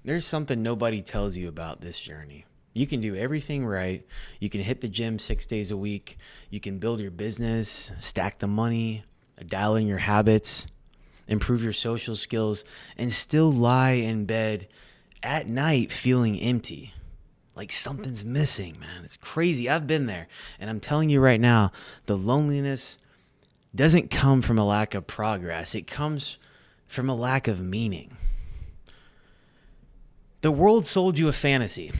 There's something nobody tells you about this journey. You can do everything right. You can hit the gym 6 days a week. You can build your business, stack the money, dial in your habits, improve your social skills, and still lie in bed at night feeling empty. Like something's missing, man. It's crazy. I've been there. And I'm telling you right now, the loneliness doesn't come from a lack of progress. It comes from a lack of meaning. The world sold you a fantasy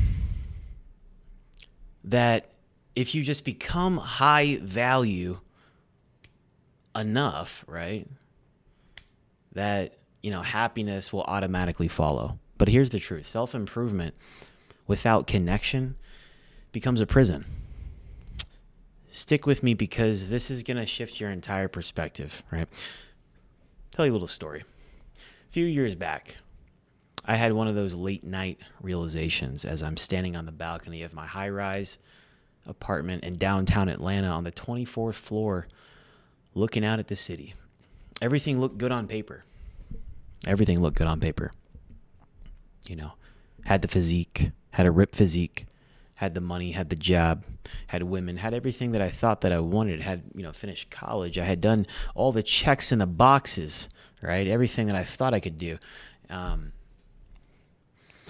that if you just become high value enough, right, that, happiness will automatically follow. But here's the truth. Self-improvement without connection becomes a prison. Stick with me because this is going to shift your entire perspective, right? Tell you a little story. A few years back, I had one of those late night realizations as I'm standing on the balcony of my high-rise apartment in downtown Atlanta on the 24th floor looking out at the city. Everything looked good on paper. Had the physique, had a ripped physique, had the money, had the job, had women, had everything that I thought that I wanted, had, finished college. I had done all the checks in the boxes, right? Everything that I thought I could do.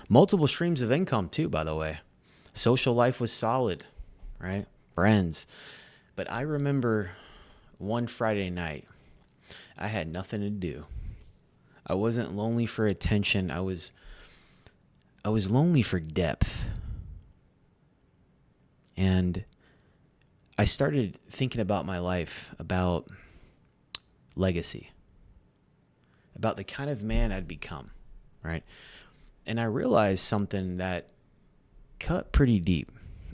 Multiple streams of income too, by the way. Social life was solid, right? Friends. But I remember one Friday night, I had nothing to do. I wasn't lonely for attention. I was lonely for depth. And I started thinking about my life, about legacy, about the kind of man I'd become, right? And I realized something that cut pretty deep.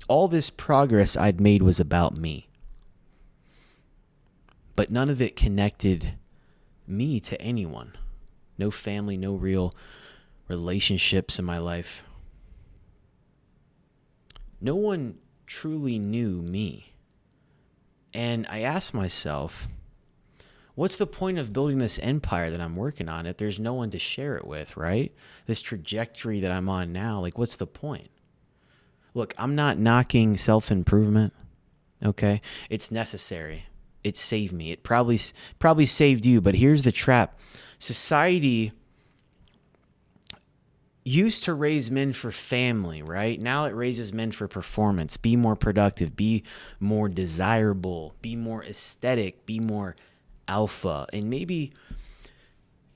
All this progress I'd made was about me. But none of it connected me to anyone. No family, no real relationships in my life. No one truly knew me. And I asked myself, what's the point of building this empire that I'm working on if there's no one to share it with, right? This trajectory that I'm on now, like what's the point? Look, I'm not knocking self-improvement, okay? It's necessary. It saved me. It probably saved you, but here's the trap. Society used to raise men for family, right? Now it raises men for performance. Be more productive, be more desirable, be more aesthetic, be more alpha, and maybe,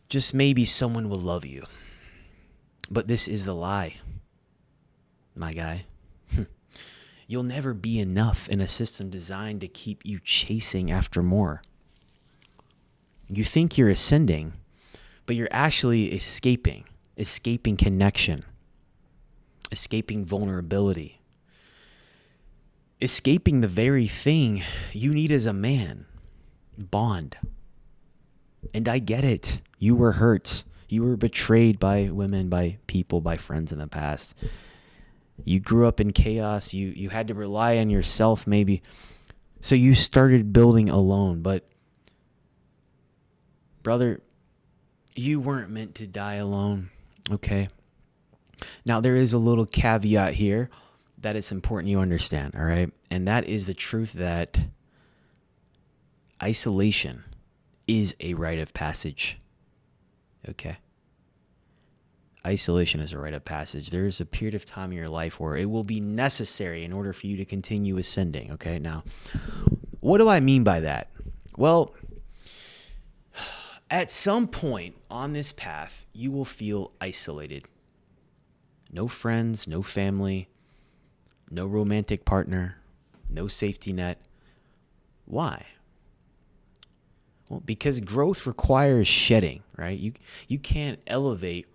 just maybe someone will love you. But this is the lie, my guy. You'll never be enough in a system designed to keep you chasing after more. You think you're ascending, but you're actually escaping connection, escaping vulnerability, escaping the very thing you need as a man, bond. And I get it. You were hurt. You were betrayed by women, by people, by friends in the past. You grew up in chaos. You had to rely on yourself maybe. So you started building alone. But brother, you weren't meant to die alone. Okay. Now there is a little caveat here that it's important you understand. All right. And that is the truth that isolation is a rite of passage. Okay. Isolation is a rite of passage. There is a period of time in your life where it will be necessary in order for you to continue ascending. Okay. Now, what do I mean by that? Well, at some point on this path, you will feel isolated. No friends, no family, no romantic partner, no safety net. Why? Well, because growth requires shedding, right? You can't elevate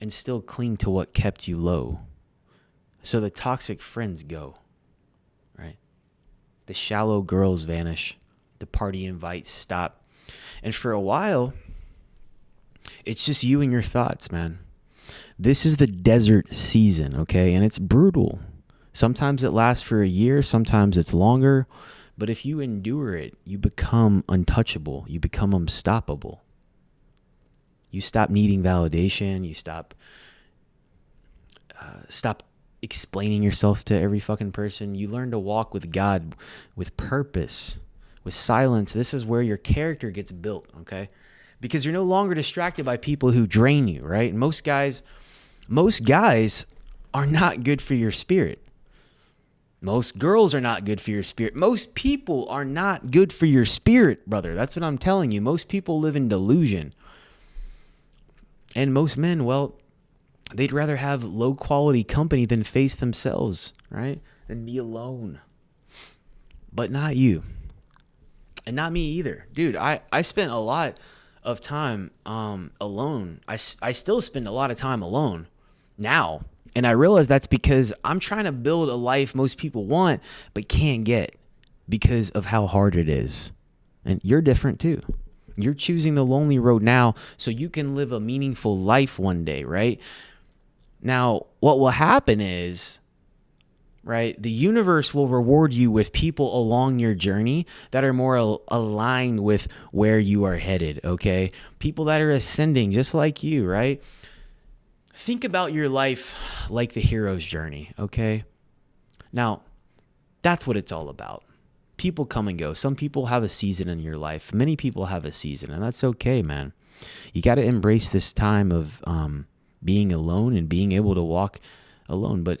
and still cling to what kept you low. So the toxic friends go, right? The shallow girls vanish. The party invites stop. And for a while, it's just you and your thoughts, man. This is the desert season, okay? And it's brutal. Sometimes it lasts for a year. Sometimes it's longer. But if you endure it, you become untouchable. You become unstoppable. You stop needing validation. You stop Stop explaining yourself to every fucking person. You learn to walk with God, with purpose, with silence. This is where your character gets built, okay? Because you're no longer distracted by people who drain you, right? And most guys are not good for your spirit. Most girls are not good for your spirit. Most people are not good for your spirit, brother. That's what I'm telling you. Most people live in delusion. And most men, well, they'd rather have low quality company than face themselves, right? Than be alone. But not you. And not me either. Dude, I spent a lot of time alone. I still spend a lot of time alone now. And I realize that's because I'm trying to build a life most people want but can't get because of how hard it is. And you're different too. You're choosing the lonely road now so you can live a meaningful life one day, right? Now, what will happen is, right, the universe will reward you with people along your journey that are more aligned with where you are headed, okay? People that are ascending just like you, right? Think about your life like the hero's journey, okay? Now, that's what it's all about. People come and go. Some people have a season in your life. Many people have a season, and that's okay, man. You got to embrace this time of being alone and being able to walk alone. But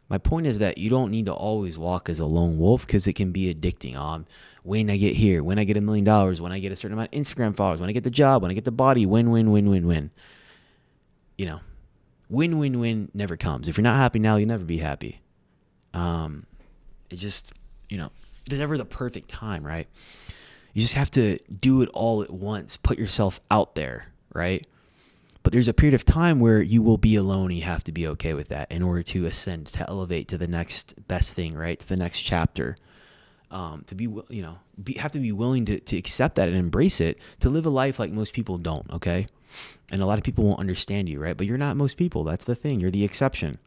my point is that you don't need to always walk as a lone wolf because it can be addicting. When I get here, when I get $1 million, when I get a certain amount of Instagram followers, when I get the job, when I get the body, win, win, win, win, win. Win, win, win never comes. If you're not happy now, you'll never be happy. It just, there's never the perfect time, right? You just have to do it all at once. Put yourself out there, right? But there's a period of time where you will be alone and you have to be okay with that in order to ascend, to elevate to the next best thing, right? To the next chapter. To be, have to be willing to accept that and embrace it, to live a life like most people don't, okay? And a lot of people won't understand you, right? But you're not most people. That's the thing. You're the exception.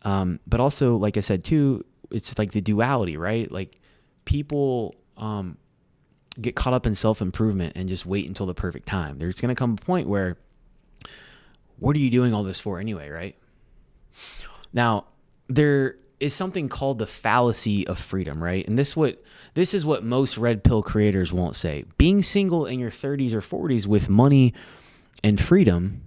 But also, like I said, too, it's like the duality, right? Like people get caught up in self-improvement and just wait until the perfect time. There's going to come a point where, what are you doing all this for anyway, right? Now, there is something called the fallacy of freedom, right? And this is what most red pill creators won't say. Being single in your 30s or 40s with money and freedom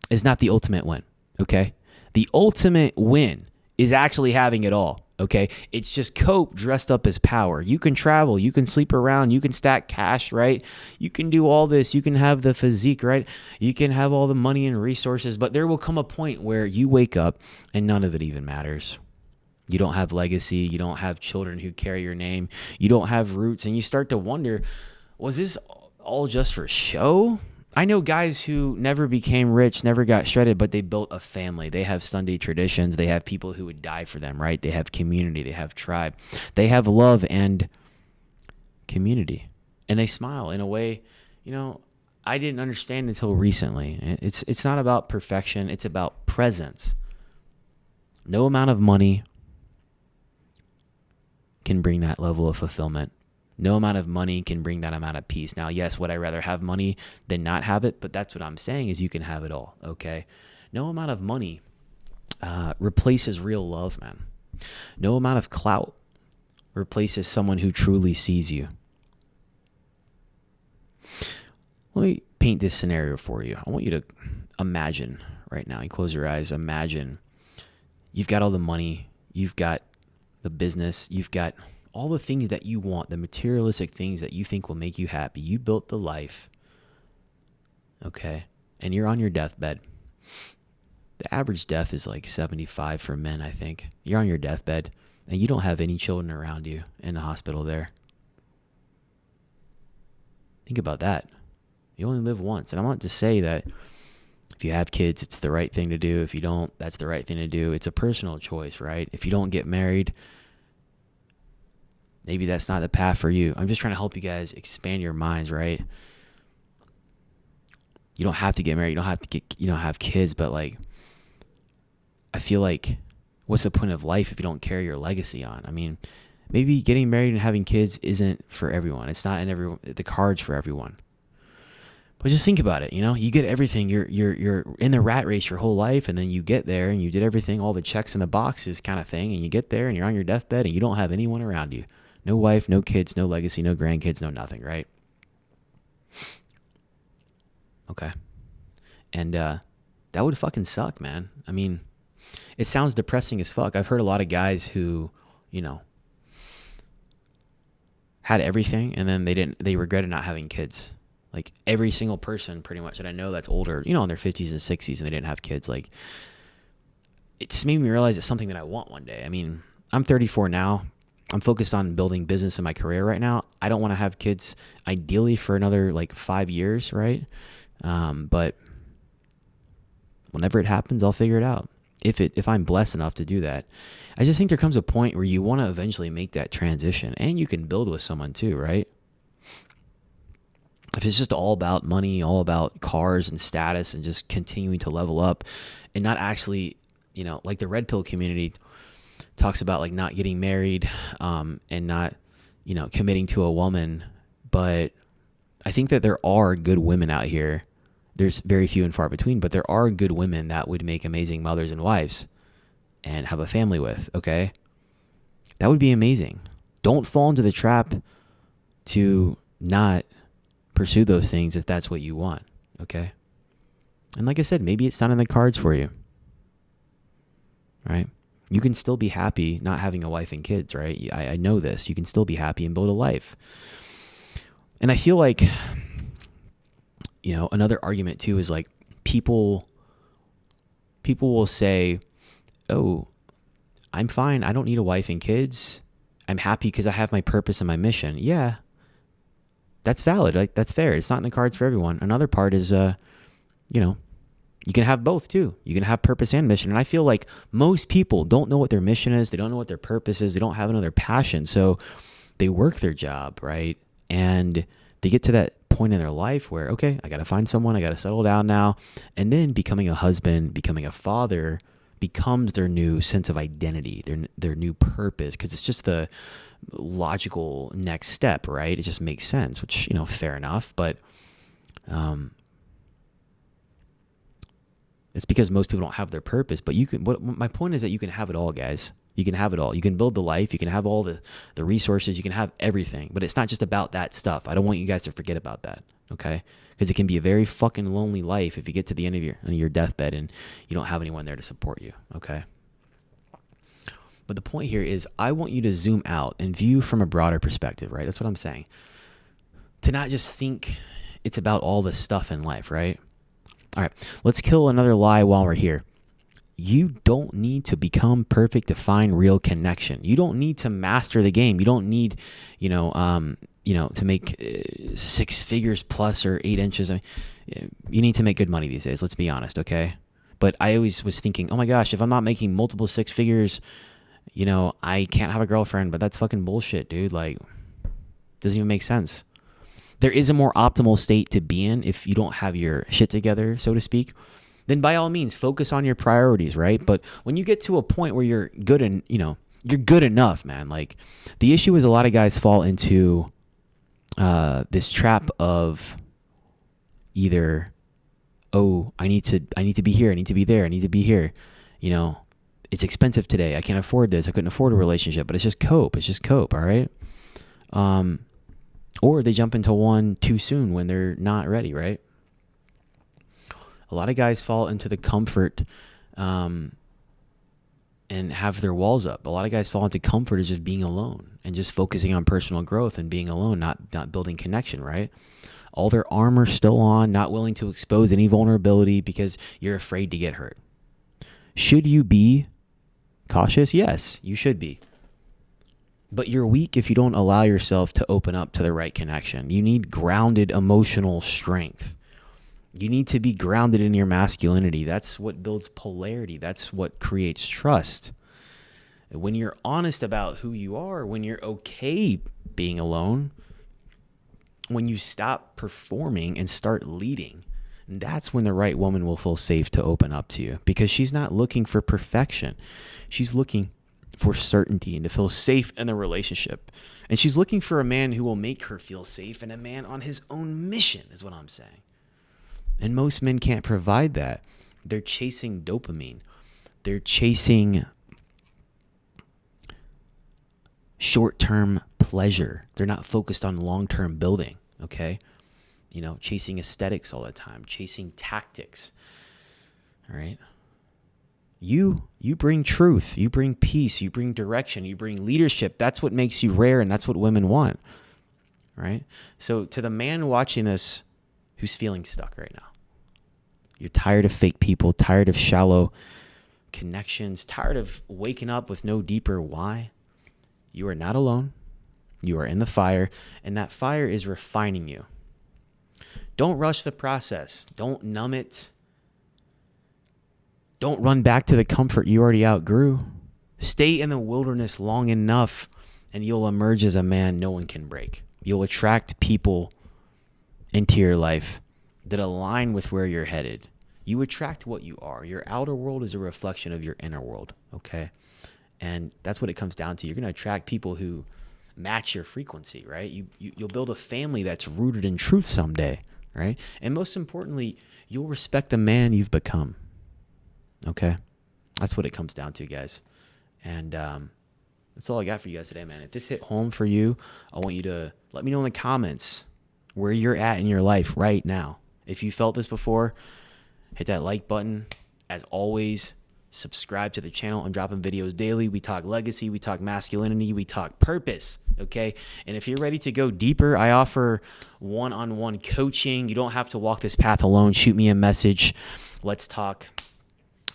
is not the ultimate win, okay? The ultimate win is actually having it all, okay? It's just cope dressed up as power. You can travel, you can sleep around, you can stack cash, right? You can do all this, you can have the physique, right? You can have all the money and resources, but there will come a point where you wake up and none of it even matters. You don't have legacy, you don't have children who carry your name, you don't have roots, and you start to wonder, was this all just for show? I know guys who never became rich, never got shredded, but they built a family. They have Sunday traditions. They have people who would die for them, right? They have community. They have tribe. They have love and community. And they smile in a way, I didn't understand until recently. It's not about perfection. It's about presence. No amount of money can bring that level of fulfillment. No amount of money can bring that amount of peace. Now, yes, would I rather have money than not have it? But that's what I'm saying is you can have it all, okay? No amount of money replaces real love, man. No amount of clout replaces someone who truly sees you. Let me paint this scenario for you. I want you to imagine right now. You close your eyes. Imagine you've got all the money. You've got the business. You've got all the things that you want, the materialistic things that you think will make you happy. You built the life, okay? And you're on your deathbed. The average death is like 75 for men, I think. You're on your deathbed, and you don't have any children around you in the hospital there. Think about that. You only live once. And I want to say that if you have kids, it's the right thing to do. If you don't, that's the right thing to do. It's a personal choice, right? If you don't get married, maybe that's not the path for you. I'm just trying to help you guys expand your minds, right? You don't have to get married. You don't have to have kids, but like, I feel like, what's the point of life if you don't carry your legacy on? I mean, maybe getting married and having kids isn't for everyone. It's not in the cards for everyone. But just think about it, you get everything. You're in the rat race your whole life, and then you get there and you did everything, all the checks in the boxes kind of thing, and you get there and you're on your deathbed and you don't have anyone around you. No wife, no kids, no legacy, no grandkids, no nothing, right? Okay. And that would fucking suck, man. I mean, it sounds depressing as fuck. I've heard a lot of guys who, had everything and then they regretted not having kids. Like every single person pretty much that I know that's older, in their 50s and 60s and they didn't have kids, like it's made me realize it's something that I want one day. I mean, I'm 34 now. I'm focused on building business in my career right now. I don't want to have kids ideally for another like 5 years, right? But whenever it happens, I'll figure it out. If I'm blessed enough to do that. I just think there comes a point where you want to eventually make that transition, and you can build with someone too, right? If it's just all about money, all about cars and status and just continuing to level up and not actually, like the red pill community talks about, like not getting married and not, committing to a woman. But I think that there are good women out here. There's very few and far between, but there are good women that would make amazing mothers and wives and have a family with, okay? That would be amazing. Don't fall into the trap to not pursue those things if that's what you want, okay? And like I said, maybe it's not in the cards for you, right? You can still be happy not having a wife and kids, right? I know this. You can still be happy and build a life. And I feel like, another argument too is like people will say, oh, I'm fine. I don't need a wife and kids. I'm happy because I have my purpose and my mission. Yeah, that's valid. Like that's fair. It's not in the cards for everyone. Another part is, you can have both too. You can have purpose and mission. And I feel like most people don't know what their mission is. They don't know what their purpose is. They don't have another passion. So they work their job, right? And they get to that point in their life where, okay, I got to find someone. I got to settle down now. And then becoming a husband, becoming a father becomes their new sense of identity, their new purpose, because it's just the logical next step, right? It just makes sense, which, fair enough. But it's because most people don't have their purpose. But my point is that you can have it all, guys. You can have it all. You can build the life. You can have all the resources. You can have everything. But it's not just about that stuff. I don't want you guys to forget about that, okay? Because it can be a very fucking lonely life if you get to the end of your deathbed and you don't have anyone there to support you, okay? But the point here is I want you to zoom out and view from a broader perspective, right? That's what I'm saying. To not just think it's about all this stuff in life, right? All right, let's kill another lie while we're here. You don't need to become perfect to find real connection. You don't need to master the game. You don't need, to make 6 figures plus or 8 inches. I mean, you need to make good money these days. Let's be honest, okay? But I always was thinking, oh my gosh, if I'm not making multiple 6 figures, I can't have a girlfriend. But that's fucking bullshit, dude. Like, doesn't even make sense. There is a more optimal state to be in if you don't have your shit together, so to speak. Then by all means, focus on your priorities, right? But when you get to a point where you're good and, you're good enough, man. Like the issue is a lot of guys fall into this trap of either, oh, I need to be here, I need to be there, I need to be here. It's expensive today. I can't afford this. I couldn't afford a relationship, but it's just cope. All right. Or they jump into one too soon when they're not ready, right? A lot of guys fall into the comfort and have their walls up. A lot of guys fall into comfort of just being alone and just focusing on personal growth and being alone, not building connection, right? All their armor still on, not willing to expose any vulnerability because you're afraid to get hurt. Should you be cautious? Yes, you should be. But you're weak if you don't allow yourself to open up to the right connection. You need grounded emotional strength. You need to be grounded in your masculinity. That's what builds polarity. That's what creates trust. When you're honest about who you are, when you're okay being alone, when you stop performing and start leading, that's when the right woman will feel safe to open up to you, because she's not looking for perfection. She's looking for certainty and to feel safe in the relationship. And she's looking for a man who will make her feel safe, and a man on his own mission is what I'm saying. And most men can't provide that. They're chasing dopamine. They're chasing short-term pleasure. They're not focused on long-term building, okay? Chasing aesthetics all the time, chasing tactics. All right? You bring truth, you bring peace, you bring direction, you bring leadership. That's what makes you rare, and that's what women want. Right? So to the man watching us who's feeling stuck right now, you're tired of fake people, tired of shallow connections, tired of waking up with no deeper why, you are not alone. You are in the fire, and that fire is refining you. Don't rush the process. Don't numb it. Don't run back to the comfort you already outgrew. Stay in the wilderness long enough, and you'll emerge as a man no one can break. You'll attract people into your life that align with where you're headed. You attract what you are. Your outer world is a reflection of your inner world, okay? And that's what it comes down to. You're going to attract people who match your frequency, right? You'll build a family that's rooted in truth someday, right? And most importantly, you'll respect the man you've become, okay? That's what it comes down to, guys. And that's all I got for you guys today, man. If this hit home for you, I want you to let me know in the comments where you're at in your life right now. If you felt this before, hit that like button. As always, subscribe to the channel. I'm dropping videos daily. We talk legacy, we talk masculinity, we talk purpose, okay? And if you're ready to go deeper, I offer one-on-one coaching. You don't have to walk this path alone. Shoot me a message. Let's talk.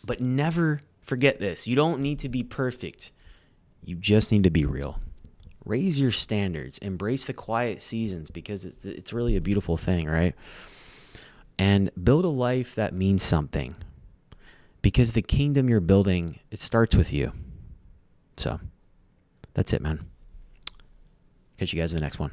But never forget this. You don't need to be perfect. You just need to be real. Raise your standards. Embrace the quiet seasons, because it's really a beautiful thing, right? And build a life that means something, because the kingdom you're building, it starts with you. So that's it, man. Catch you guys in the next one.